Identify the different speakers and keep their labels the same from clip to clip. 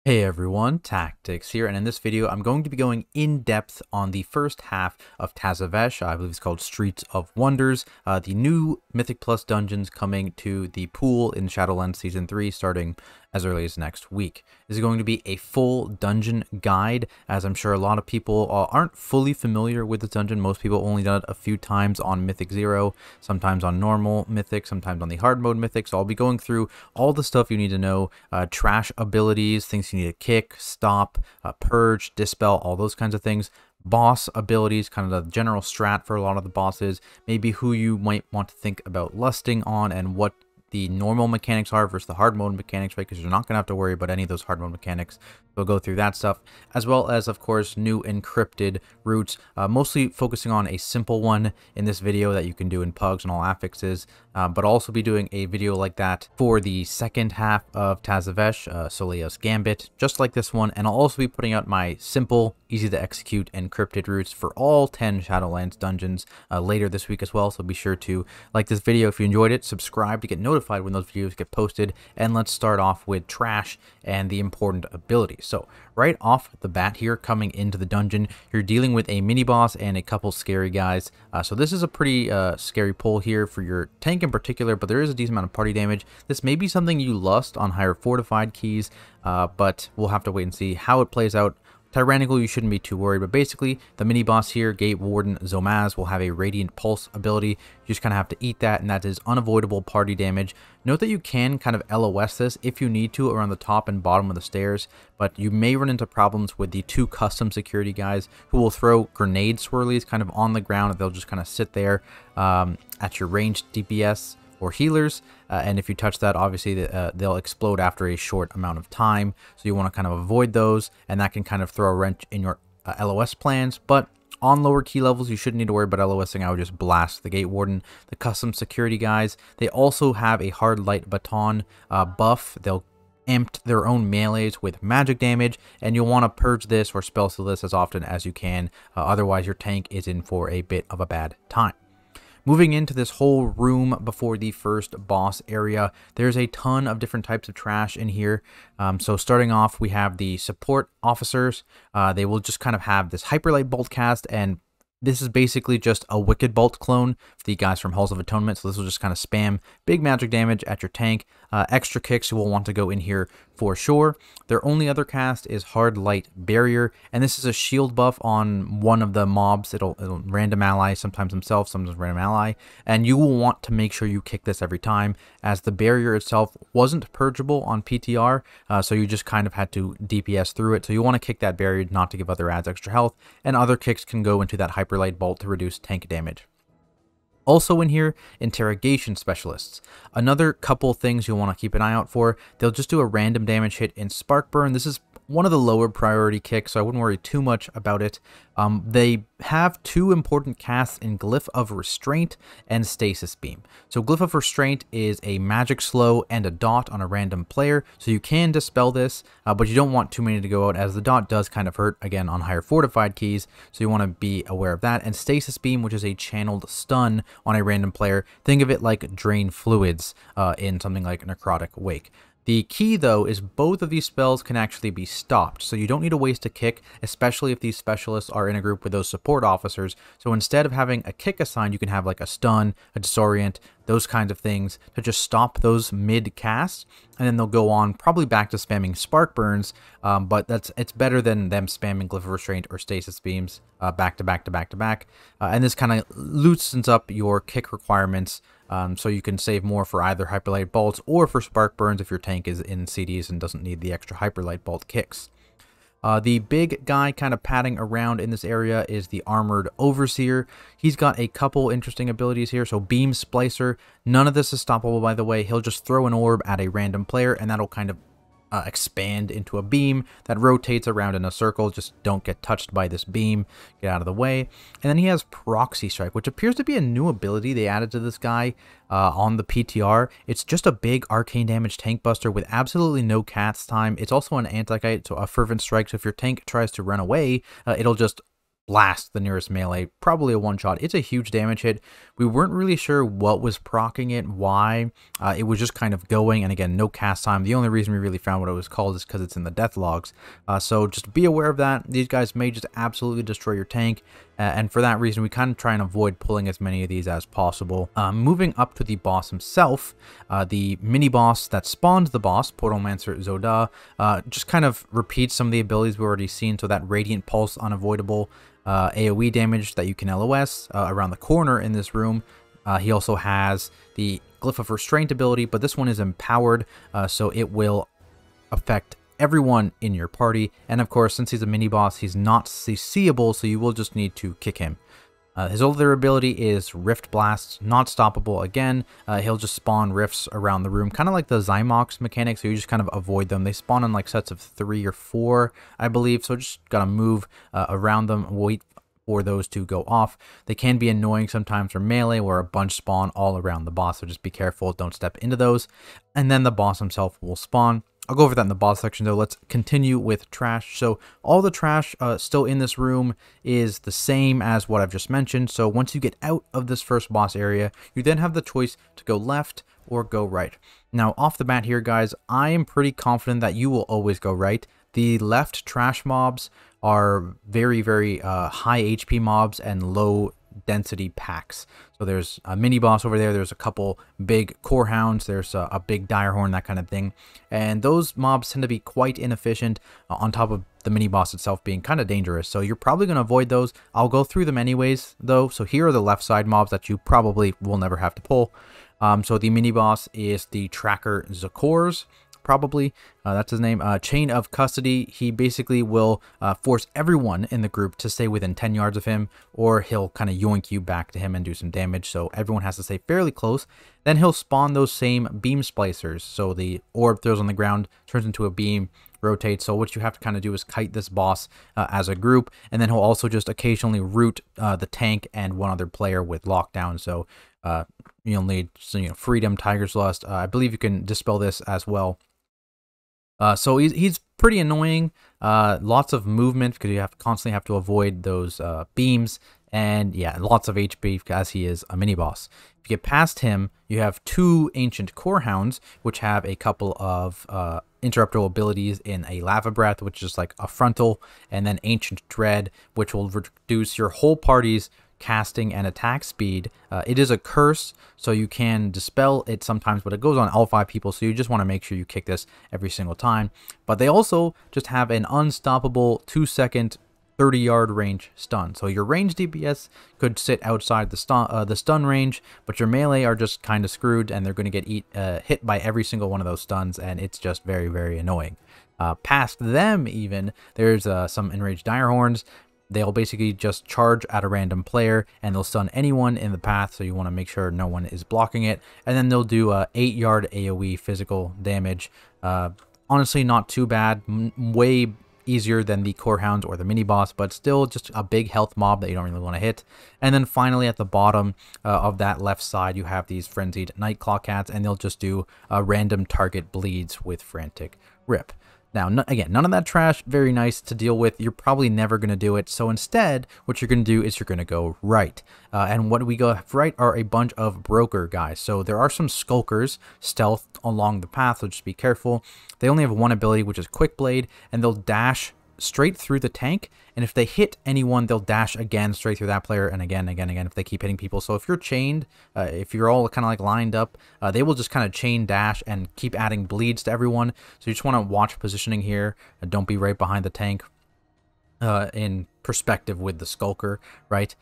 Speaker 1: Hey everyone, Tactics here, and in this video I'm going to be going in depth on the first half of Tazavesh. I believe it's called Streets of Wonders, the new Mythic Plus dungeons coming to the pool in Shadowlands Season 3 starting as early as next week. This is going to be a full dungeon guide, as I'm sure a lot of people aren't fully familiar with this dungeon. Most people only done it a few times on Mythic 0, sometimes on normal Mythic, sometimes on the hard mode Mythic, so I'll be going through all the stuff you need to know, trash abilities, things you need to kick, stop, purge, dispel, all those kinds of things. Boss abilities, kind of the general strat for a lot of the bosses, maybe who you might want to think about lusting on and what the normal mechanics are versus the hard mode mechanics, right? Because you're not going to have to worry about any of those hard mode mechanics. We'll go through that stuff, as well as, of course, new encrypted routes, mostly focusing on a simple one in this video that you can do in pugs and all affixes, but also be doing a video like that for the second half of Tazavesh, Soleil's Gambit, just like this one, and I'll also be putting out my simple, easy to execute encrypted routes for all 10 Shadowlands dungeons later this week as well, so be sure to like this video if you enjoyed it, subscribe to get notified when those videos get posted, and let's start off with trash and the important abilities. So right off the bat here, coming into the dungeon, you're dealing with a mini boss and a couple scary guys. So this is a pretty scary pull here for your tank in particular, but there is a decent amount of party damage. This may be something you lust on higher fortified keys, but we'll have to wait and see how it plays out. Tyrannical, you shouldn't be too worried, but basically the mini boss here, Gate Warden Zomaz, will have a Radiant Pulse ability. You just kind of have to eat that, and that is unavoidable party damage. Note that you can kind of LOS this if you need to around the top and bottom of the stairs, but you may run into problems with the two custom security guys who will throw grenade swirlies kind of on the ground, and they'll just kind of sit there at your ranged DPS or healers, and if you touch that, obviously they'll explode after a short amount of time, so you want to kind of avoid those, and that can kind of throw a wrench in your LOS plans. But on lower key levels, you shouldn't need to worry about LOSing. I would just blast the Gate Warden. The custom security guys, they also have a hard light baton buff. They'll amp their own melees with magic damage, and you'll want to purge this or spell seal this as often as you can, otherwise your tank is in for a bit of a bad time. Moving into this whole room before the first boss area, there's a ton of different types of trash in here. So starting off, we have the support officers. They will just kind of have this Hyperlight Bolt cast, and this is basically just a Wicked Bolt clone for the guys from Halls of Atonement, so this will just kind of spam big magic damage at your tank. Extra kicks you will want to go in here for sure. Their only other cast is Hard Light Barrier, and this is a shield buff on one of the mobs. It'll random ally, sometimes himself, sometimes random ally, and you will want to make sure you kick this every time, as the barrier itself wasn't purgeable on PTR, so you just kind of had to DPS through it. So you want to kick that barrier not to give other ads extra health, and other kicks can go into that Hyperlight Bolt to reduce tank damage. Also in here, interrogation specialists. Another couple things you'll want to keep an eye out for. They'll just do a random damage hit in Spark Burn. This is one of the lower priority kicks, so I wouldn't worry too much about it. They have two important casts in Glyph of Restraint and Stasis Beam. So Glyph of Restraint is a magic slow and a dot on a random player, so you can dispel this, but you don't want too many to go out, as the dot does kind of hurt, again, on higher fortified keys, so you want to be aware of that. And Stasis Beam, which is a channeled stun on a random player. Think of it like Drain Fluids in something like Necrotic Wake. The key, though, is both of these spells can actually be stopped, so you don't need to waste a kick, especially if these specialists are in a group with those support officers. So instead of having a kick assigned, you can have like a stun, a disorient, those kinds of things to just stop those mid-casts, and then they'll go on probably back to spamming Spark Burns, but it's better than them spamming Glyph of Restraint or Stasis Beams back to back to back to back, and this kind of loosens up your kick requirements, so you can save more for either Hyperlight Bolts or for Spark Burns if your tank is in CDs and doesn't need the extra Hyperlight Bolt kicks. The big guy kind of padding around in this area is the Armored Overseer. He's got a couple interesting abilities here. So Beam Splicer, none of this is stoppable, by the way. He'll just throw an orb at a random player, and that'll kind of expand into a beam that rotates around in a circle. Just don't get touched by this beam. Get out of the way. And then he has Proxy Strike, which appears to be a new ability they added to this guy on the PTR. It's just a big arcane damage tank buster with absolutely no cast time. It's also an anti-kite, so a Fervent Strike. So if your tank tries to run away, it'll just blast the nearest melee, probably a one-shot. It's a huge damage hit. We weren't really sure what was proccing it, why. It was just kind of going, and again, no cast time. The only reason we really found what it was called is because it's in the death logs. So just be aware of that. These guys may just absolutely destroy your tank, and for that reason, we kind of try and avoid pulling as many of these as possible. Moving up to the boss himself, the mini-boss that spawned the boss, Portalmancer Zoda, just kind of repeats some of the abilities we've already seen. So that Radiant Pulse, unavoidable, AoE damage that you can LOS around the corner in this room. He also has the Glyph of Restraint ability, but this one is empowered, so it will affect everyone in your party. And of course, since he's a mini-boss, he's not CCable, so you will just need to kick him. His other ability is Rift Blast, not stoppable again. He'll just spawn rifts around the room, kind of like the Zymox mechanic, so you just kind of avoid them. They spawn in like sets of 3 or 4, I believe, so just gotta move around them, wait for those to go off. They can be annoying sometimes for melee, where a bunch spawn all around the boss, so just be careful, don't step into those. And then the boss himself will spawn. I'll go over that in the boss section though. Let's continue with trash. So all the trash still in this room is the same as what I've just mentioned. So once you get out of this first boss area, you then have the choice to go left or go right. Now off the bat here, guys, I am pretty confident that you will always go right. The left trash mobs are very, very high HP mobs and low density packs. So there's a mini boss over there, there's a couple big core hounds, there's a big dire horn, that kind of thing, and those mobs tend to be quite inefficient, on top of the mini boss itself being kind of dangerous, so you're probably going to avoid those. I'll go through them anyways though. So here are the left side mobs that you probably will never have to pull. So the mini boss is the Tracker Zakors, probably, that's his name. Chain of Custody. He basically will force everyone in the group to stay within 10 yards of him, or he'll kind of yoink you back to him and do some damage, so everyone has to stay fairly close. Then he'll spawn those same beam splicers, so the orb throws on the ground, turns into a beam, rotates. So what you have to kind of do is kite this boss as a group, and then he'll also just occasionally root the tank and one other player with lockdown. So you'll need, Freedom, Tiger's Lust. I believe you can dispel this as well. So he's pretty annoying. Lots of movement because you constantly have to avoid those beams, and yeah, lots of HP as he is a mini boss. If you get past him, you have 2 Ancient Core Hounds, which have a couple of interruptible abilities in a Lava Breath, which is like a frontal, and then Ancient Dread, which will reduce your whole party's casting and attack speed. It is a curse, so you can dispel it sometimes, but it goes on all 5 people, so you just want to make sure you kick this every single time. But they also just have an unstoppable 2-second 30-yard range stun, so your range DPS could sit outside the stun range, but your melee are just kind of screwed, and they're going to get hit by every single one of those stuns, and it's just very, very annoying. Past them even, there's some Enraged Direhorns. They'll basically just charge at a random player, and they'll stun anyone in the path, so you want to make sure no one is blocking it. And then they'll do 8-yard AoE physical damage. Honestly, not too bad. Way easier than the Core Hounds or the mini boss, but still just a big health mob that you don't really want to hit. And then finally at the bottom of that left side, you have these Frenzied Nightclaw Cats, and they'll just do random target bleeds with Frantic Rip. Now, again, none of that trash, very nice to deal with. You're probably never going to do it. So instead, what you're going to do is you're going to go right. And what we go right are a bunch of broker guys. So there are some skulkers stealth along the path, so just be careful. They only have one ability, which is Quick Blade, and they'll dash straight through the tank, and if they hit anyone, they'll dash again straight through that player, and again if they keep hitting people. So if you're chained, if you're all kind of like lined up, they will just kind of chain dash and keep adding bleeds to everyone. So you just want to watch positioning here, and don't be right behind the tank in perspective with the skulker, right?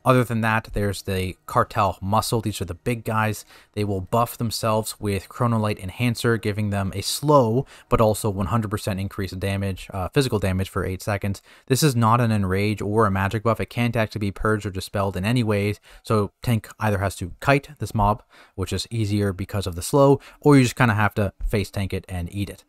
Speaker 1: Other than that, there's the Cartel Muscle. These are the big guys. They will buff themselves with Chronolite Enhancer, giving them a slow, but also 100% increased damage, physical damage for 8 seconds. This is not an Enrage or a magic buff. It can't actually be purged or dispelled in any ways. So tank either has to kite this mob, which is easier because of the slow, or you just kind of have to face tank it and eat it.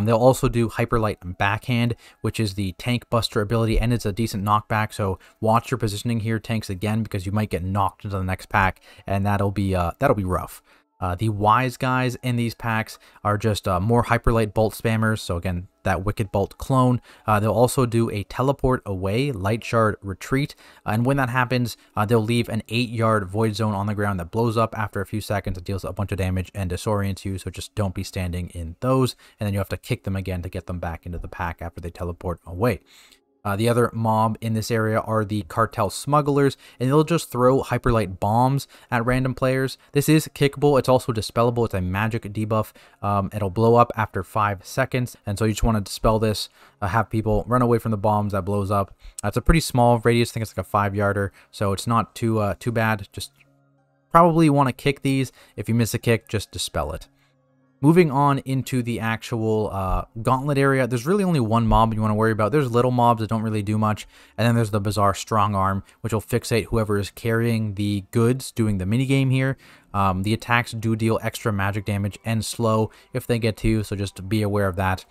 Speaker 1: They'll also do Hyperlight Backhand, which is the tank buster ability, and it's a decent knockback, so watch your positioning here, tanks, again, because you might get knocked into the next pack, and that'll be rough. The wise guys in these packs are just more hyperlight bolt spammers. So again, that Wicked Bolt clone. They'll also do a teleport away, light shard retreat. And when that happens, they'll leave an 8-yard void zone on the ground that blows up after a few seconds. It deals a bunch of damage and disorients you. So just don't be standing in those. And then you have to kick them again to get them back into the pack after they teleport away. The other mob in this area are the cartel smugglers, and they'll just throw hyperlight bombs at random players. This is kickable. It's also dispellable. It's a magic debuff. It'll blow up after 5 seconds, and so you just want to dispel this, have people run away from the bombs that blows up. It's a pretty small radius. I think it's like a 5-yarder, so it's not too bad. Just probably want to kick these. If you miss a kick, just dispel it. Moving on into the actual gauntlet area, there's really only one mob you want to worry about. There's little mobs that don't really do much, and then there's the bizarre strong arm, which will fixate whoever is carrying the goods doing the minigame here. The attacks do deal extra magic damage and slow if they get to you, so just be aware of that.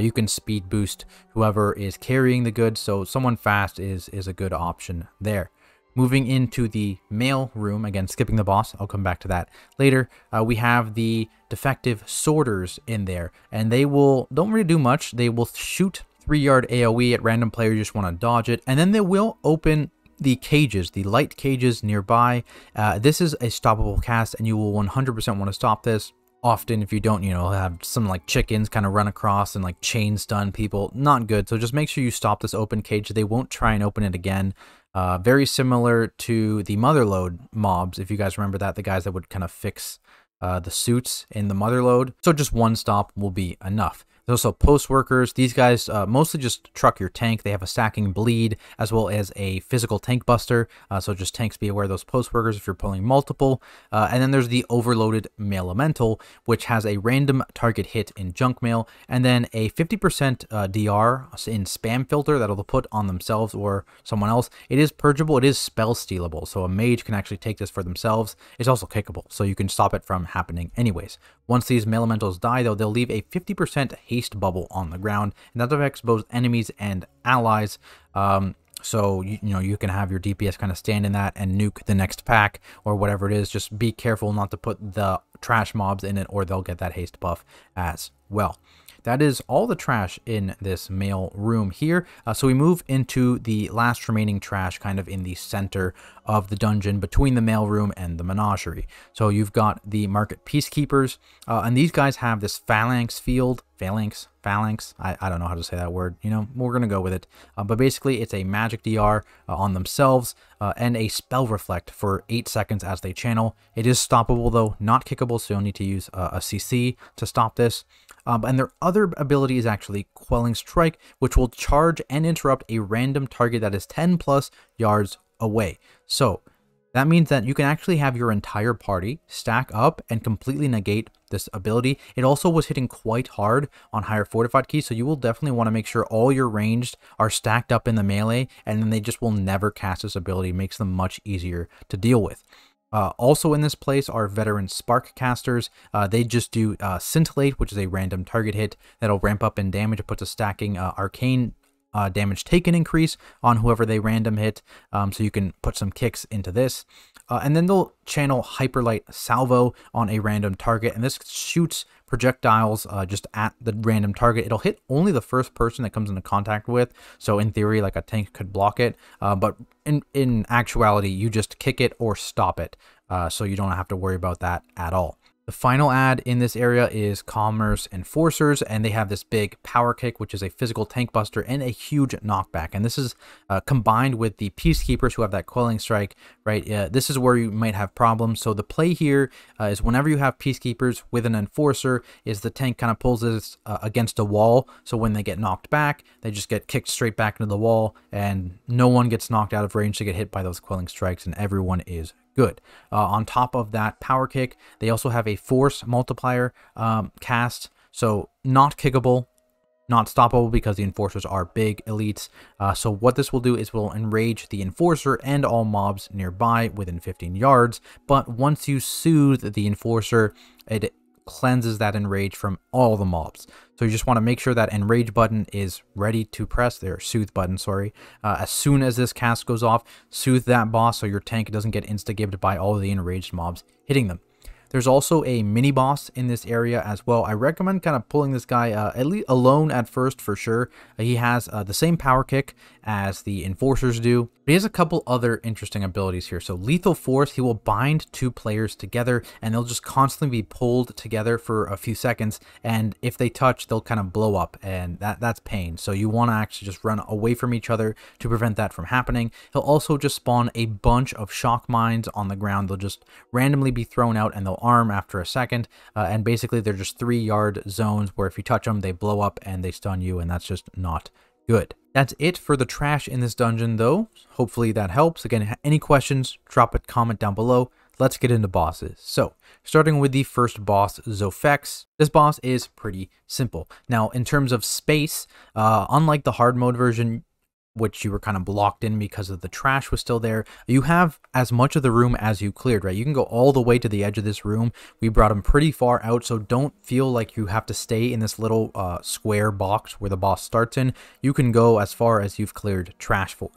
Speaker 1: You can speed boost whoever is carrying the goods, so someone fast is a good option there. Moving into the mail room, again, skipping the boss, I'll come back to that later. We have the defective sorters in there, and they don't really do much. They will shoot 3-yard AoE at random players. You just want to dodge it, and then they will open the cages, the light cages nearby. This is a stoppable cast, and you will 100% want to stop this. Often, if you don't, have some like chickens kind of run across and like chain stun people, not good. So just make sure you stop this open cage. They won't try and open it again. Very similar to the Motherlode mobs, if you guys remember that, the guys that would kind of fix the suits in the Motherlode. So just one stop will be enough. There's also post workers. These guys mostly just truck your tank. They have a stacking bleed as well as a physical tank buster. So just tanks, be aware of those post workers if you're pulling multiple. And then there's the overloaded mail elemental, which has a random target hit in junk mail, and then a 50% DR in spam filter that they'll put on themselves or someone else. It is purgeable. It is spell stealable. So a mage can actually take this for themselves. It's also kickable, so you can stop it from happening anyways. Once these mail elementals die, though, they'll leave a 50% haste bubble on the ground, and that affects both enemies and allies. So you can have your DPS kind of stand in that and nuke the next pack or whatever it is. Just be careful not to put the trash mobs in it, or they'll get that haste buff as well. That is all the trash in this mail room here. So we move into the last remaining trash kind of in the center of the dungeon between the mail room and the menagerie. So you've got the market peacekeepers, and these guys have this phalanx field. Phalanx. I don't know how to say that word. We're going to go with it. But basically, it's a magic DR on themselves and a spell reflect for 8 seconds as they channel. It is stoppable, though, not kickable, so you'll need to use a CC to stop this. And their other ability is actually Quelling Strike, which will charge and interrupt a random target that is 10+ yards away. So that means that you can actually have your entire party stack up and completely negate this ability. It also was hitting quite hard on higher fortified keys, so you will definitely want to make sure all your ranged are stacked up in the melee, and then they just will never cast this ability. It makes them much easier to deal with. Also in this place are veteran spark casters. They just do scintillate, which is a random target hit that'll ramp up in damage. It puts a stacking arcane damage taken increase on whoever they random hit, so you can put some kicks into this. And then they'll channel Hyperlight Salvo on a random target, and this shoots projectiles just at the random target. It'll hit only the first person that comes into contact with, so in theory, like a tank could block it, but in actuality, you just kick it or stop it, so you don't have to worry about that at all. The final ad in this area is Commerce Enforcers, and they have this big power kick, which is a physical tank buster and a huge knockback. And this is combined with the Peacekeepers who have that Quelling Strike, right? This is where you might have problems. So the play here is whenever you have Peacekeepers with an Enforcer, is the tank kind of pulls this against a wall. So when they get knocked back, they just get kicked straight back into the wall, and no one gets knocked out of range to get hit by those Quelling Strikes, and everyone is good. On top of that power kick, they also have a force multiplier cast, so not kickable, not stoppable, because the enforcers are big elites. So what this will do is will enrage the enforcer and all mobs nearby within 15 yards, but once you soothe the enforcer, it cleanses that enrage from all the mobs. So you just want to make sure that enrage button is ready to press there, soothe button, sorry. As soon as this cast goes off, soothe that boss so your tank doesn't get insta-gibbed by all of the enraged mobs hitting them. There's also a mini boss in this area as well. I recommend kind of pulling this guy at least alone at first for sure. He has the same power kick as the enforcers do. But he has a couple other interesting abilities here. So lethal force, he will bind two players together and they'll just constantly be pulled together for a few seconds. And if they touch, they'll kind of blow up, and that's pain. So you want to actually just run away from each other to prevent that from happening. He'll also just spawn a bunch of shock mines on the ground. They'll just randomly be thrown out and they'll arm after a second. And basically they're just 3-yard zones where if you touch them, they blow up and they stun you, and that's just not good. That's it for the trash in this dungeon though. Hopefully that helps. Again, any questions, drop a comment down below. Let's get into bosses. So, starting with the first boss, Zo'phex. This boss is pretty simple. Now, in terms of space, unlike the hard mode version, which you were kind of blocked in because of the trash was still there, you have as much of the room as you cleared, right? You can go all the way to the edge of this room. We brought him pretty far out, so don't feel like you have to stay in this little square box where the boss starts in. You can go as far as you've cleared trash for.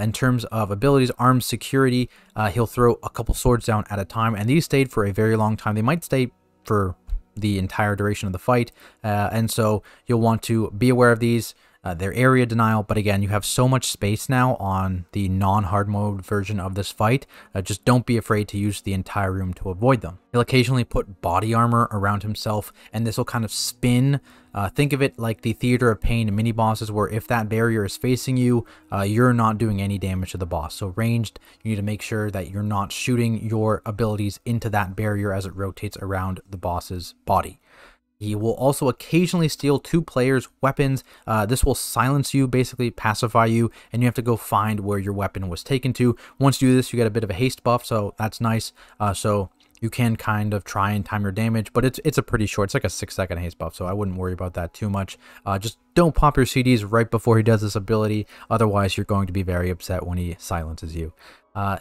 Speaker 1: In terms of abilities, armed security, he'll throw a couple swords down at a time, and these stayed for a very long time. They might stay for the entire duration of the fight, and so you'll want to be aware of these. Their area denial, but again, you have so much space now on the non-hard mode version of this fight. Just don't be afraid to use the entire room to avoid them. He'll occasionally put body armor around himself, and this will kind of spin. Think of it like the Theater of Pain mini bosses, where if that barrier is facing you, you're not doing any damage to the boss. So ranged, you need to make sure that you're not shooting your abilities into that barrier as it rotates around the boss's body. He will also occasionally steal 2 players' weapons. This will silence you, basically pacify you, and you have to go find where your weapon was taken to. Once you do this, you get a bit of a haste buff, so that's nice. So you can kind of try and time your damage, but it's a pretty short, it's like a 6-second haste buff, so I wouldn't worry about that too much. Just don't pop your CDs right before he does this ability, otherwise you're going to be very upset when he silences you.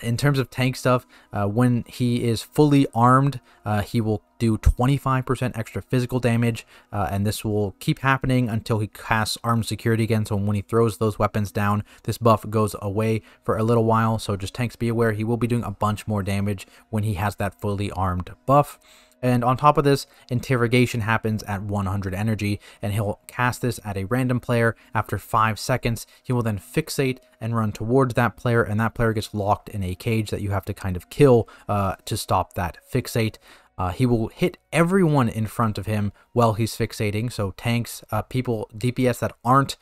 Speaker 1: In terms of tank stuff, when he is fully armed, he will do 25% extra physical damage, and this will keep happening until he casts armed security again. So when he throws those weapons down, this buff goes away for a little while. So just tanks, be aware, he will be doing a bunch more damage when he has that fully armed buff. And on top of this, interrogation happens at 100 energy, and he'll cast this at a random player. After 5 seconds, he will then fixate and run towards that player, and that player gets locked in a cage that you have to kind of kill to stop that fixate. He will hit everyone in front of him while he's fixating. So tanks, people, DPS that aren't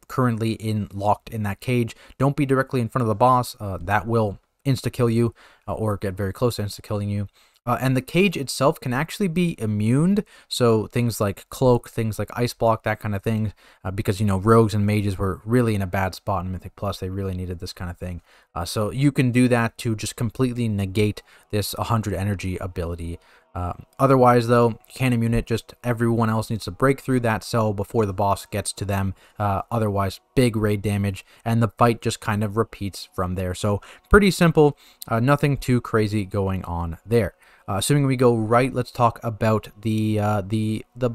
Speaker 1: currently locked in that cage, don't be directly in front of the boss. That will insta-kill you or get very close to insta-killing you. And the cage itself can actually be immuned, so things like cloak, things like ice block, that kind of thing, because, you know, rogues and mages were really in a bad spot in Mythic Plus. They really needed this kind of thing. So you can do that to just completely negate this 100 energy ability. Otherwise, though, you can't immune it. Just everyone else needs to break through that cell before the boss gets to them. Otherwise, big raid damage, and the fight just kind of repeats from there. So pretty simple, nothing too crazy going on there. Assuming we go right, let's talk about the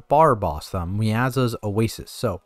Speaker 1: bar boss, Myza's Oasis. So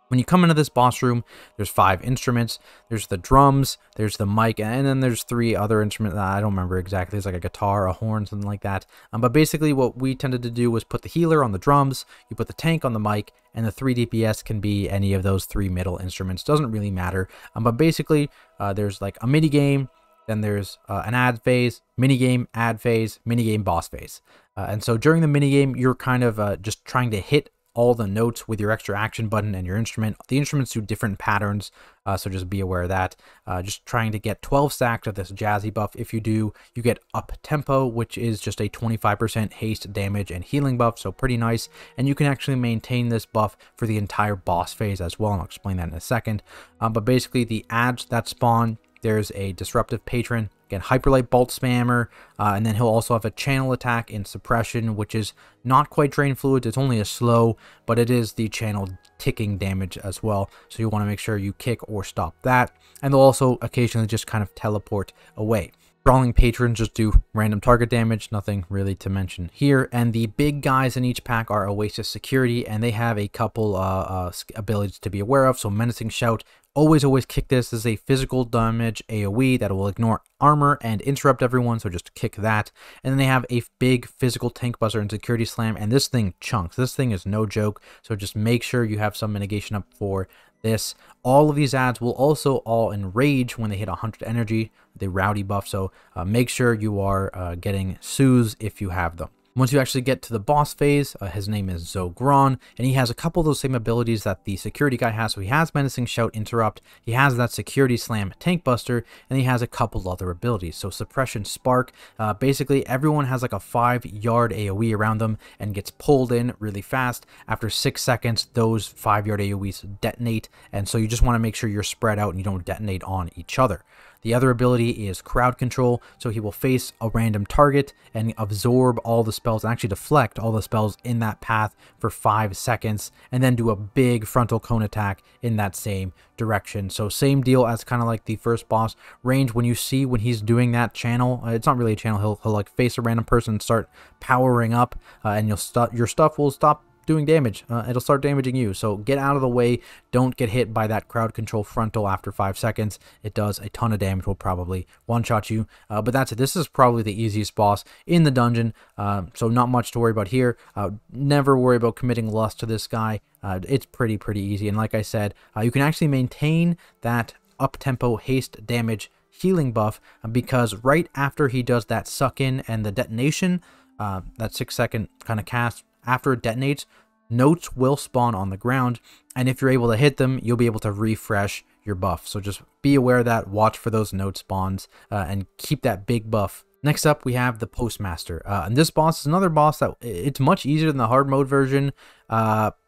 Speaker 1: when you come into this boss room, there's 5 instruments. There's the drums, there's the mic, and then there's 3 other instruments that I don't remember exactly. It's like a guitar, a horn, something like that. But basically what we tended to do was put the healer on the drums, you put the tank on the mic, and the 3 DPS can be any of those 3 middle instruments. Doesn't really matter. But basically, there's like a mini game, then there's an ad phase, minigame, ad phase, minigame, boss phase. And so during the minigame, you're kind of just trying to hit all the notes with your extra action button and your instrument. The instruments do different patterns, so just be aware of that. Just trying to get 12 stacks of this jazzy buff. If you do, you get up tempo, which is just a 25% haste, damage, and healing buff, so pretty nice. And you can actually maintain this buff for the entire boss phase as well, and I'll explain that in a second. But basically, the ads that spawn, there's a disruptive patron, again, hyperlight bolt spammer, and then he'll also have a channel attack in suppression, which is not quite drain fluids. It's only a slow, but it is the channel ticking damage as well. So you want to make sure you kick or stop that. And they'll also occasionally just kind of teleport away. Brawling patrons just do random target damage, nothing really to mention here. And the big guys in each pack are Oasis security, and they have a couple abilities to be aware of. So Menacing Shout always kick this. This is a physical damage AoE that will ignore armor and interrupt everyone, so just kick that. And then they have a big physical tank buster and security slam, and this thing chunks. This thing is no joke, so just make sure you have some mitigation up for this. All of these ads will also all enrage when they hit 100 energy, the rowdy buff, so make sure you are getting soothes if you have them. Once you actually get to the boss phase, his name is Zogron, and he has a couple of those same abilities that the security guy has. So he has Menacing Shout, Interrupt, he has that Security Slam, Tank Buster, and he has a couple other abilities. So Suppression Spark, basically everyone has like a 5-yard AoE around them and gets pulled in really fast. After 6 seconds, those 5-yard AoEs detonate, and so you just want to make sure you're spread out and you don't detonate on each other. The other ability is Crowd Control, so he will face a random target and absorb all the spells, and actually deflect all the spells in that path for 5 seconds, and then do a big frontal cone attack in that same direction. So same deal as kind of like the first boss. Range, when you see when he's doing that channel, it's not really a channel, he'll like face a random person and start powering up, and your stuff will stop doing damage. It'll start damaging you, so get out of the way. Don't get hit by that crowd control frontal after 5 seconds. It does a ton of damage, will probably one-shot you, but that's it. This is probably the easiest boss in the dungeon, so not much to worry about here. Never worry about committing lust to this guy. It's pretty easy, and like I said, you can actually maintain that up-tempo haste damage healing buff, because right after he does that suck in and the detonation, that 6-second kind of cast, after it detonates, notes will spawn on the ground, and if you're able to hit them, you'll be able to refresh your buff. So just be aware of that, watch for those note spawns, and keep that big buff. Next up, we have the P.O.S.T Master, and this boss is another boss that it's much easier than the hard mode version,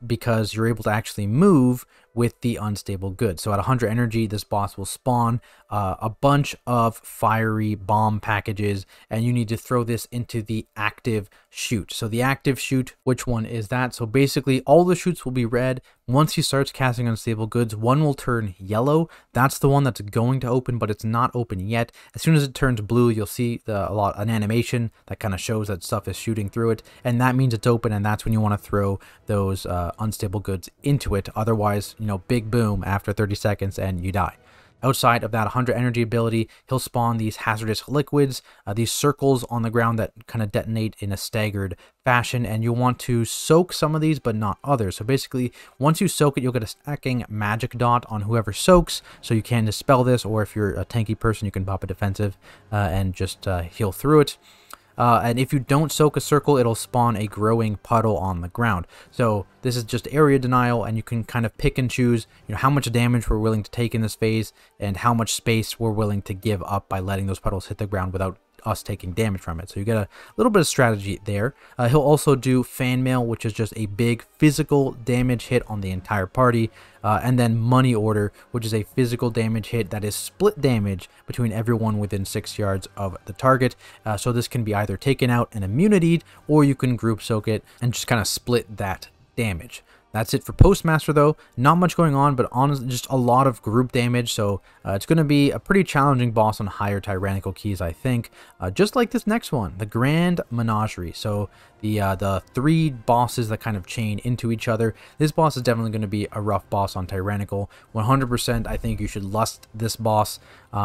Speaker 1: because you're able to actually move with the unstable goods. So at 100 energy, this boss will spawn a bunch of fiery bomb packages, and you need to throw this into the active chute. So the active chute, which one is that? So basically all the chutes will be red. Once he starts casting unstable goods, one will turn yellow. That's the one that's going to open, but it's not open yet. As soon as it turns blue, you'll see an animation that kind of shows that stuff is shooting through it, and that means it's open, and that's when you want to throw those unstable goods into it. Otherwise, you know, big boom after 30 seconds and you die. Outside of that 100 energy ability, he'll spawn these hazardous liquids, these circles on the ground that kind of detonate in a staggered fashion, and you'll want to soak some of these but not others. So basically, once you soak it, you'll get a stacking magic dot on whoever soaks, so you can dispel this, or if you're a tanky person, you can pop a defensive and just heal through it. And if you don't soak a circle, it'll spawn a growing puddle on the ground. So this is just area denial, and you can kind of pick and choose, you know, how much damage we're willing to take in this phase and how much space we're willing to give up by letting those puddles hit the ground without us taking damage from it. So you get a little bit of strategy there. He'll also do fan mail, which is just a big physical damage hit on the entire party, and then money order, which is a physical damage hit that is split damage between everyone within 6 yards of the target. So this can be either taken out and immunityed, or you can group soak it and just kind of split that damage. That's it for P.O.S.T Master, though. Not much going on, but honestly, just a lot of group damage. So it's going to be a pretty challenging boss on higher tyrannical keys, I think. Just like this next one, the Grand Menagerie. So the 3 bosses that kind of chain into each other. This boss is definitely going to be a rough boss on tyrannical. 100%, I think you should lust this boss.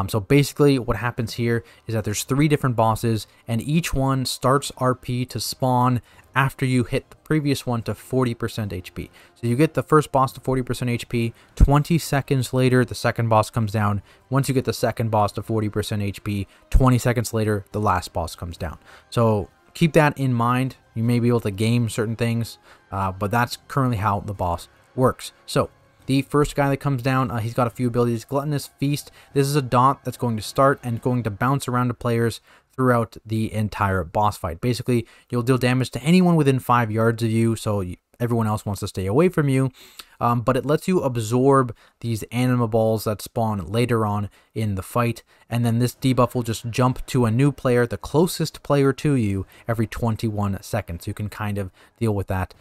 Speaker 1: So basically, what happens here is that there's 3 different bosses, and each one starts RP to spawn after you hit the previous one to 40% HP. So you get the first boss to 40% HP, 20 seconds later the second boss comes down. Once you get the second boss to 40% HP, 20 seconds later the last boss comes down. So keep that in mind. You may be able to game certain things, but that's currently how the boss works. So the first guy that comes down, he's got a few abilities. Gluttonous Feast. This is a dot that's going to start and going to bounce around to players throughout the entire boss fight. Basically, you'll deal damage to anyone within 5 yards of you, so everyone else wants to stay away from you, but it lets you absorb these anima balls that spawn later on in the fight, and then this debuff will just jump to a new player, the closest player to you, every 21 seconds. You can kind of deal with that.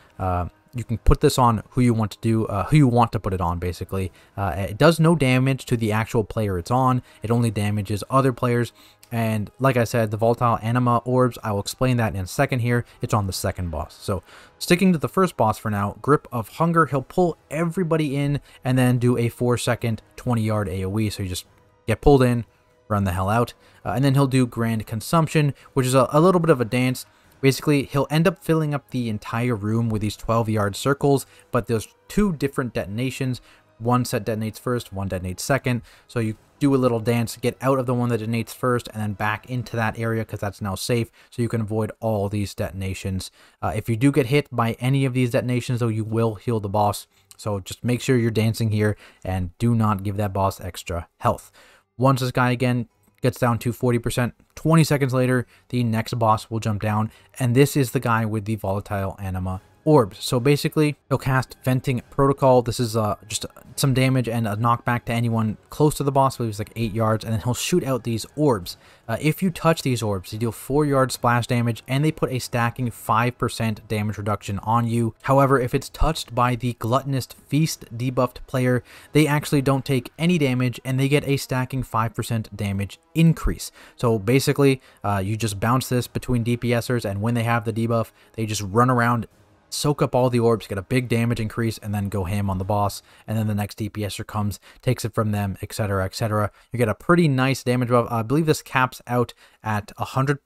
Speaker 1: You can put this on who you want to do, who you want to put it on, basically. It does no damage to the actual player it's on. It only damages other players. And like I said, the volatile anima orbs, I will explain that in a second here. It's on the second boss. So sticking to the first boss for now, Grip of Hunger, he'll pull everybody in and then do a 4-second 20-yard AoE. So you just get pulled in, run the hell out. And then he'll do Grand Consumption, which is a little bit of a dance. Basically, he'll end up filling up the entire room with these 12-yard circles, but there's 2 different detonations. One set detonates first, one detonates second. So you do a little dance, get out of the one that detonates first, and then back into that area because that's now safe, so you can avoid all these detonations. If you do get hit by any of these detonations, though, you will heal the boss. So just make sure you're dancing here and do not give that boss extra health. Once this guy again gets down to 40%, 20 seconds later, the next boss will jump down, and this is the guy with the volatile anima orbs. So basically, he'll cast Venting Protocol. This is just some damage and a knockback to anyone close to the boss, so he's like 8 yards, and then he'll shoot out these orbs. If you touch these orbs, they deal 4-yard splash damage, and they put a stacking 5% damage reduction on you. However, if it's touched by the Gluttonous Feast debuffed player, they actually don't take any damage, and they get a stacking 5% damage increase. So basically, you just bounce this between DPSers, and when they have the debuff, they just run around, soak up all the orbs, get a big damage increase, and then go ham on the boss. And then the next DPSer comes, takes it from them, etc., etc. You get a pretty nice damage buff. I believe this caps out at 100%.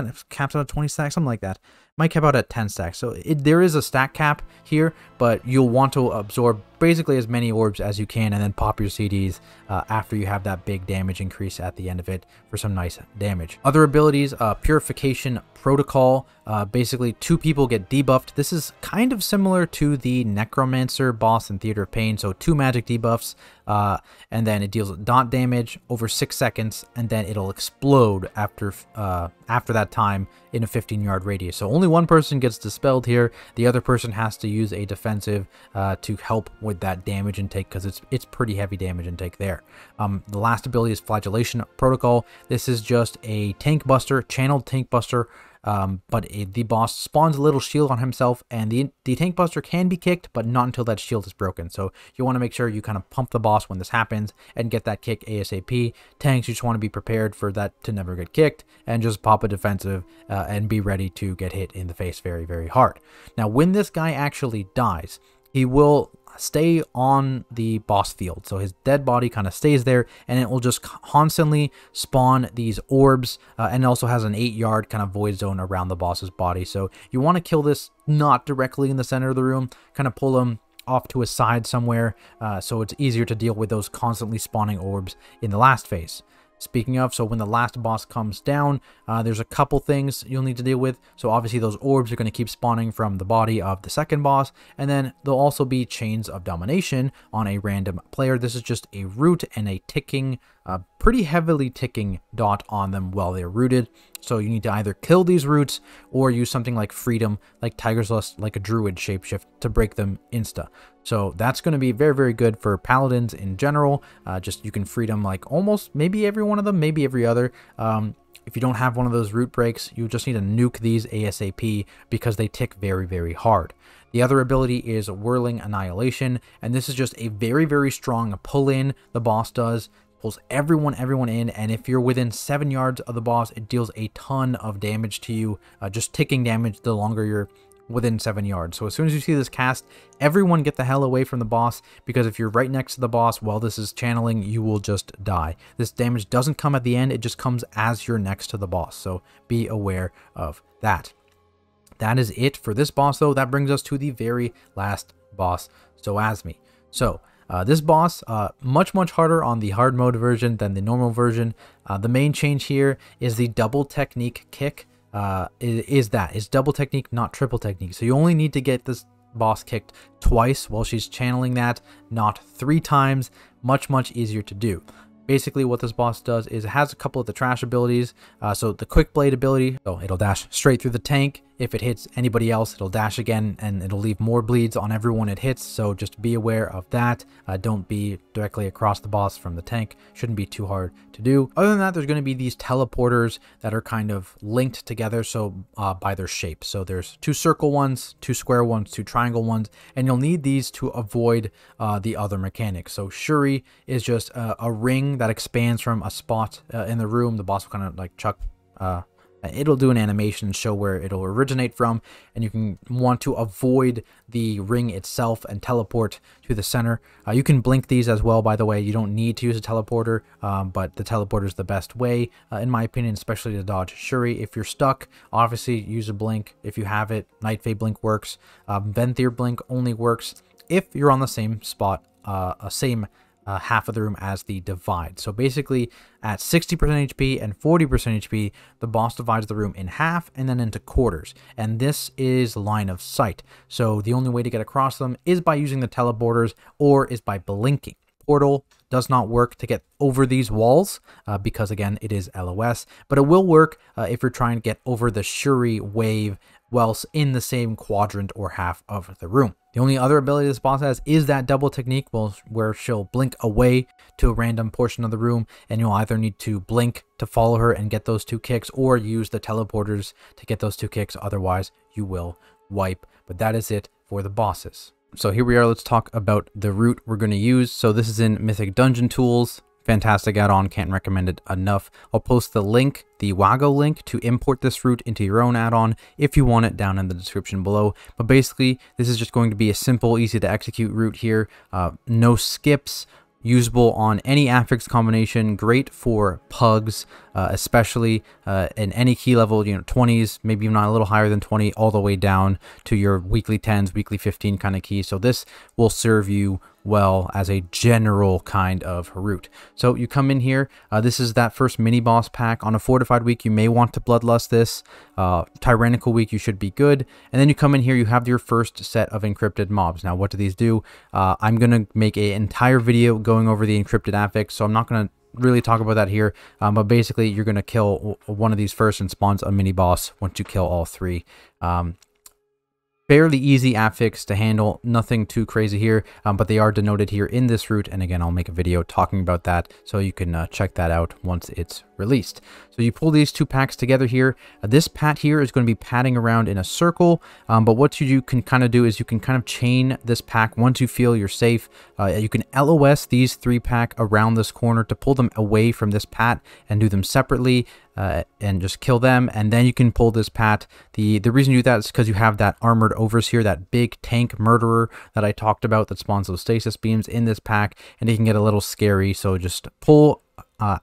Speaker 1: It caps out at 20 stacks, something like that. Might cap out at 10 stacks. So there is a stack cap here, but you'll want to absorb basically as many orbs as you can, and then pop your CDs after you have that big damage increase at the end of it for some nice damage. Other abilities, Purification Protocol. Basically, 2 people get debuffed. This is kind of similar to the Necromancer boss in Theater of Pain. So 2 magic debuffs, and then it deals dot damage over 6 seconds, and then it'll explode after that time in a 15-yard radius. So only one person gets dispelled here. The other person has to use a defensive to help with that damage intake, because it's pretty heavy damage intake there. The last ability is Flagellation Protocol. This is just a tank buster, channeled tank buster. But the boss spawns a little shield on himself, and the tank buster can be kicked, but not until that shield is broken. So you want to make sure you kind of pump the boss when this happens and get that kick ASAP. Tanks, you just want to be prepared for that to never get kicked, and just pop a defensive and be ready to get hit in the face very, very hard. Now, when this guy actually dies, he will stay on the boss field, so his dead body kind of stays there, and it will just constantly spawn these orbs, and it also has an 8-yard kind of void zone around the boss's body. So you want to kill this not directly in the center of the room, kind of pull him off to a side somewhere, so it's easier to deal with those constantly spawning orbs in the last phase. Speaking of, so when the last boss comes down, there's a couple things you'll need to deal with. So obviously those orbs are going to keep spawning from the body of the second boss, and then there'll also be Chains of Domination on a random player. This is just a root and a ticking, pretty heavily ticking dot on them while they're rooted. So you need to either kill these roots or use something like Freedom, like Tiger's Lust, like a Druid shapeshift to break them insta. So that's going to be very, very good for Paladins in general. Just you can Freedom like almost maybe every one of them, maybe every other. If you don't have one of those root breaks, you just need to nuke these ASAP because they tick very, very hard. The other ability is Whirling Annihilation, and this is just a very, very strong pull-in the boss does. Pulls everyone in, and if you're within 7 yards of the boss, it deals a ton of damage to you, just ticking damage the longer you're within 7 yards. So as soon as you see this cast, everyone get the hell away from the boss, because if you're right next to the boss while this is channeling, you will just die. This damage doesn't come at the end, it just comes as you're next to the boss, so be aware of that. That is it for this boss, though. That brings us to the very last boss, Zoasmi. So this boss, much harder on the hard mode version than the normal version. The main change here is the double technique kick. Is double technique, not triple technique. So you only need to get this boss kicked twice while she's channeling that, not 3 times. Much easier to do. Basically what this boss does is it has a couple of the trash abilities. So the quick blade ability, so it'll dash straight through the tank. If it hits anybody else, it'll dash again, and it'll leave more bleeds on everyone it hits, so just be aware of that. Don't be directly across the boss from the tank. Shouldn't be too hard to do. Other than that, there's going to be these teleporters that are kind of linked together, so by their shape. So there's 2 circle ones, 2 square ones, 2 triangle ones, and you'll need these to avoid the other mechanics. So Shuri is just a ring ring that expands from a spot in the room. The boss will kind of like chuck, it'll do an animation and show where it'll originate from, and you can want to avoid the ring itself and teleport to the center. You can blink these as well, by the way. You don't need to use a teleporter, but the teleporter is the best way, in my opinion, especially to dodge Shuri. If you're stuck, obviously use a blink. If you have it, Night Fae blink works. Venthyr blink only works if you're on the same spot, same half of the room as the divide. So basically at 60% HP and 40% HP, the boss divides the room in half and then into quarters. And this is line of sight. So the only way to get across them is by using the teleporters or is by blinking. Portal does not work to get over these walls because again, it is LOS, but it will work if you're trying to get over the Shuri wave whilst in the same quadrant or half of the room. The only other ability this boss has is that double technique where she'll blink away to a random portion of the room, and you'll either need to blink to follow her and get those 2 kicks or use the teleporters to get those 2 kicks. Otherwise, you will wipe. But that is it for the bosses. So here we are. Let's talk about the route we're going to use. So this is in Mythic Dungeon Tools. Fantastic add-on, can't recommend it enough. I'll post the link, the Wago link, to import this route into your own add-on if you want it, down in the description below. But basically, this is just going to be a simple, easy to execute route here. No skips, usable on any affix combination, great for pugs, especially in any key level, 20s, maybe even a little higher than 20, all the way down to your weekly 10s, weekly 15 kind of key. So this will serve you well as a general kind of route. So you come in here, this is that first mini boss pack. On a fortified week, you may want to bloodlust this. Tyrannical week, you should be good. And then you come in here, you have your first set of encrypted mobs. Now, what do these do? I'm going to make an entire video going over the encrypted affix, so I'm not going to really talk about that here, but basically you're going to kill one of these first and spawns a mini boss once you kill all 3. Fairly easy affix to handle, nothing too crazy here, but they are denoted here in this route, and again, I'll make a video talking about that, so you can check that out once it's released. So you pull these 2 packs together here. This pat here is going to be padding around in a circle, but what you can kind of do is you can kind of chain this pack once you feel you're safe. You can LOS these 3 pack around this corner to pull them away from this pat and do them separately, and just kill them, and then you can pull this pat. The reason you do that is because you have that armored overseer, that big tank murderer that I talked about that spawns those stasis beams in this pack, and it can get a little scary, so just pull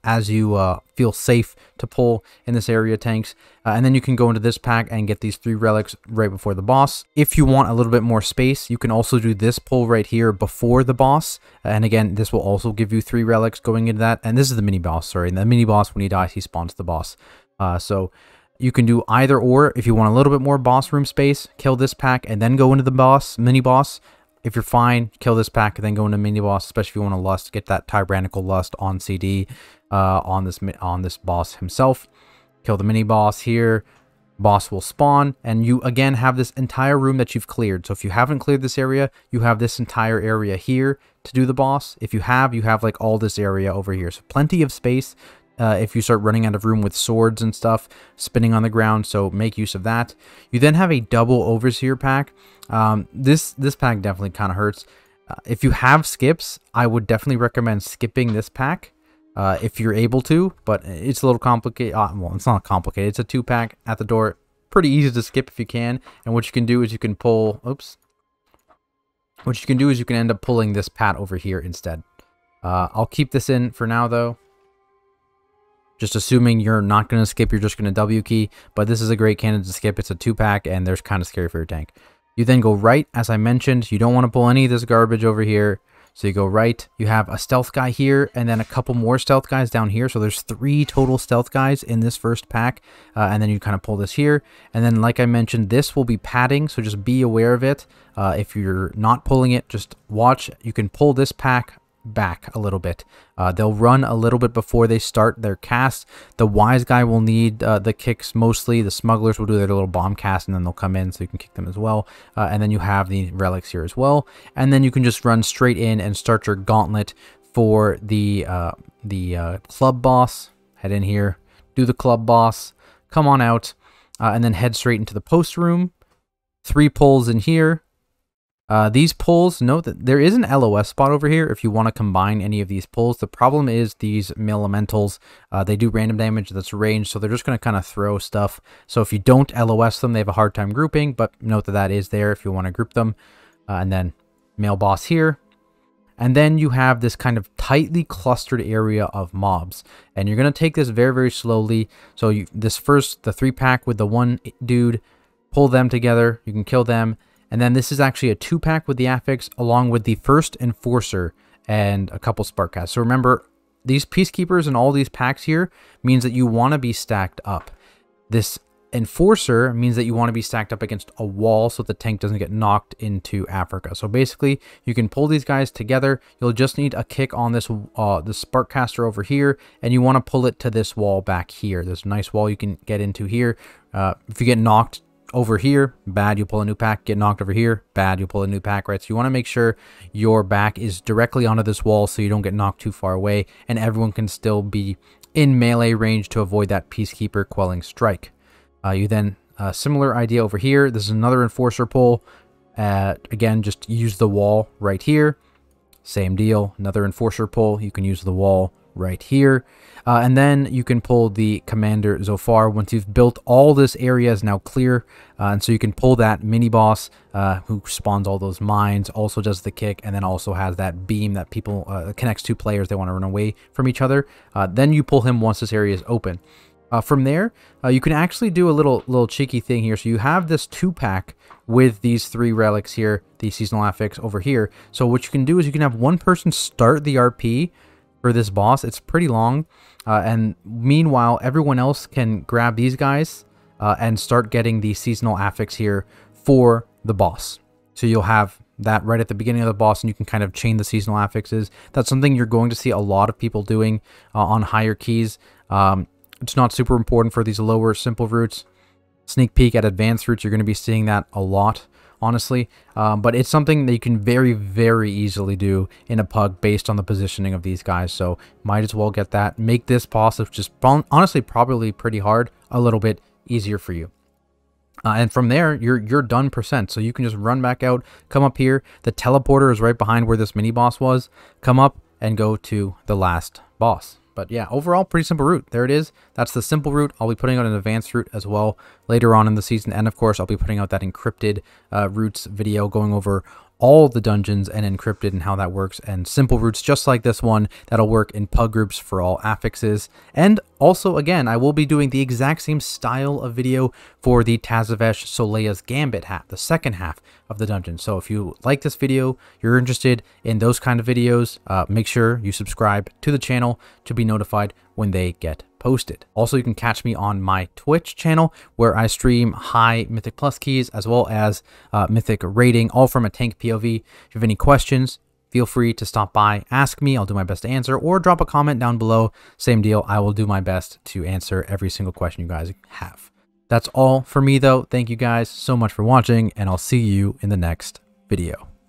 Speaker 1: as you feel safe to pull in this area, tanks, and then you can go into this pack and get these 3 relics right before the boss. If you want a little bit more space, you can also do this pull right here before the boss, and again, this will also give you 3 relics going into that. And this is the mini boss, sorry, and the mini boss, when he dies, he spawns the boss. So you can do either or. If you want a little bit more boss room space, kill this pack and then go into the mini boss. If you're fine, kill this pack and then go into mini boss, especially if you want to lust, get that tyrannical lust on CD on this boss himself. Kill the mini boss here. Boss will spawn, and you again have this entire room that you've cleared. So if you haven't cleared this area, you have this entire area here to do the boss. If you have like all this area over here. So plenty of space if you start running out of room with swords and stuff spinning on the ground, so make use of that. You then have a double overseer pack. This pack definitely kind of hurts. If you have skips, I would definitely recommend skipping this pack if you're able to, but it's a little complicated. Well, it's not complicated. It's a 2-pack at the door. Pretty easy to skip if you can. And what you can do is you can pull, what you can do is you can end up pulling this pat over here instead. I'll keep this in for now though. Just assuming you're not going to skip, you're just going to W key, but this is a great candidate to skip. It's a 2-pack and there's kind of scary for your tank. You then go right, as I mentioned. You don't want to pull any of this garbage over here. So you go right, you have a stealth guy here, and then a couple more stealth guys down here. So there's 3 total stealth guys in this first pack. And then you kind of pull this here. And then, like I mentioned, this will be padding, so just be aware of it. If you're not pulling it, just watch. You can pull this pack back a little bit. They'll run a little bit before they start their cast. The wise guy will need the kicks mostly. The smugglers will do their little bomb cast and then they'll come in, so you can kick them as well. And then you have the relics here as well. And then you can just run straight in and start your gauntlet for the club boss. Head in here, do the club boss, come on out, and then head straight into the post room. 3 pulls in here. These pulls, note that there is an LOS spot over here if you want to combine any of these pulls. The problem is these male elementals, they do random damage that's ranged, so they're just going to kind of throw stuff. So if you don't LOS them, they have a hard time grouping, but note that that is there if you want to group them. And then male boss here. And then you have this kind of tightly clustered area of mobs. And you're going to take this very, very slowly. So the 3-pack with the one dude, pull them together. You can kill them. And then this is actually a 2-pack with the affix along with the first enforcer and a couple spark casts. So remember, these peacekeepers and all these packs here means that you want to be stacked up. This enforcer means that you want to be stacked up against a wall so the tank doesn't get knocked into Africa. So basically, you can pull these guys together. You'll just need a kick on this the spark caster over here, and you want to pull it to this wall back here. There's a nice wall you can get into here. If you get knocked over here, bad, you pull a new pack. Get knocked over here, bad, you pull a new pack, right? So you want to make sure your back is directly onto this wall so you don't get knocked too far away, and everyone can still be in melee range to avoid that peacekeeper quelling strike. You then, similar idea over here. This is another enforcer pull. Again, just use the wall right here. Same deal, another enforcer pull. You can use the wall right here. And then you can pull the commander Zophar once you've built all this area is now clear. And so you can pull that mini boss who spawns all those mines, also does the kick, and then also has that beam that people connects two players. They want to run away from each other. Then you pull him once this area is open. From there, you can actually do a little cheeky thing here. So you have this 2-pack with these 3 relics here, the seasonal affix over here. So what you can do is you can have one person start the RP for this boss. It's pretty long. And meanwhile, everyone else can grab these guys and start getting the seasonal affix here for the boss. So you'll have that right at the beginning of the boss, and you can kind of chain the seasonal affixes. That's something you're going to see a lot of people doing on higher keys. It's not super important for these lower simple routes. Sneak peek at advanced routes, you're going to be seeing that a lot, honestly. But it's something that you can very, very easily do in a pug based on the positioning of these guys. So might as well get that. Make this boss, which is honestly probably pretty hard, a little bit easier for you. And from there, you're done %. So you can just run back out, come up here. The teleporter is right behind where this mini boss was. Come up and go to the last boss. But yeah, overall, pretty simple route. There it is. That's the simple route. I'll be putting out an advanced route as well later on in the season. And of course, I'll be putting out that encrypted routes video going over all the dungeons and encrypted and how that works, and simple routes just like this one that'll work in pug groups for all affixes. And also, again, I will be doing the exact same style of video for the Tazavesh Solea's Gambit half, the second half of the dungeon. So if you like this video, you're interested in those kind of videos, make sure you subscribe to the channel to be notified when they get posted. Also, you can catch me on my Twitch channel where I stream high Mythic Plus keys as well as Mythic rating, all from a tank POV. If you have any questions, feel free to stop by, ask me. I'll do my best to answer, or drop a comment down below. Same deal. I will do my best to answer every single question you guys have. That's all for me, though. Thank you guys so much for watching, and I'll see you in the next video.